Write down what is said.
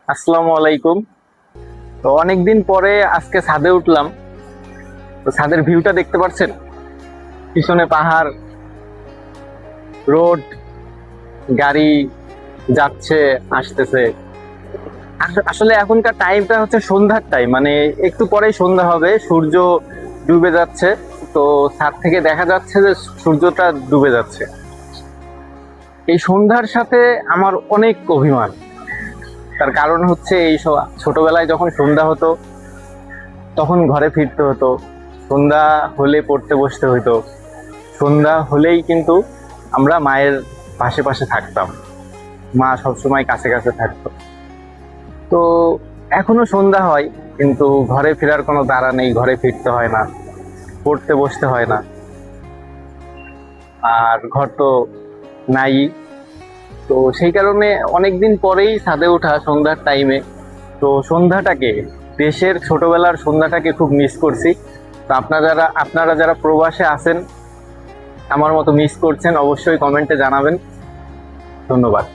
আসসালামু আলাইকুম। তো অনেকদিন পরে আজকে ছাদে উঠলাম। তো ছাদের ভিউটা দেখতে পাচ্ছেন, পিছনে পাহাড়, রোড, গাড়ি যাচ্ছে আসতেছে। আসলে এখনকার টাইমটা হচ্ছে সন্ধ্যার টাইম, মানে একটু পরেই সন্ধ্যা হবে, সূর্য ডুবে যাচ্ছে। তো ছাদ থেকে দেখা যাচ্ছে যে সূর্যটা ডুবে যাচ্ছে। এই সন্ধ্যার সাথে আমার অনেক অভিমান। তার কারণ হচ্ছে এই ছোটবেলায় যখন সন্ধ্যা হতো তখন ঘরে ফিরতে হতো, সন্ধ্যা হলে পড়তে বসতে হতো, সন্ধ্যা হলেই কিন্তু আমরা মায়ের পাশে পাশে থাকতাম, মা সবসময় কাছে কাছে থাকতো। তো এখনো সন্ধ্যা হয় কিন্তু ঘরে ফেরার কোনো তাড়া নেই, ঘরে ফিরতে হয় না, পড়তে বসতে হয় না, আর ঘর তো নাই। তো সেই কারণে অনেকদিন পরেই ছাদে ওঠা সন্ধ্যার টাইমে। তো সন্ধ্যাটাকে, দেশের ছোটবেলার সন্ধ্যাটাকে খুব মিস করছি। তো আপনারা যারা প্রবাসে আছেন, আমার মতো মিস করছেন, অবশ্যই কমেন্টে জানাবেন। ধন্যবাদ।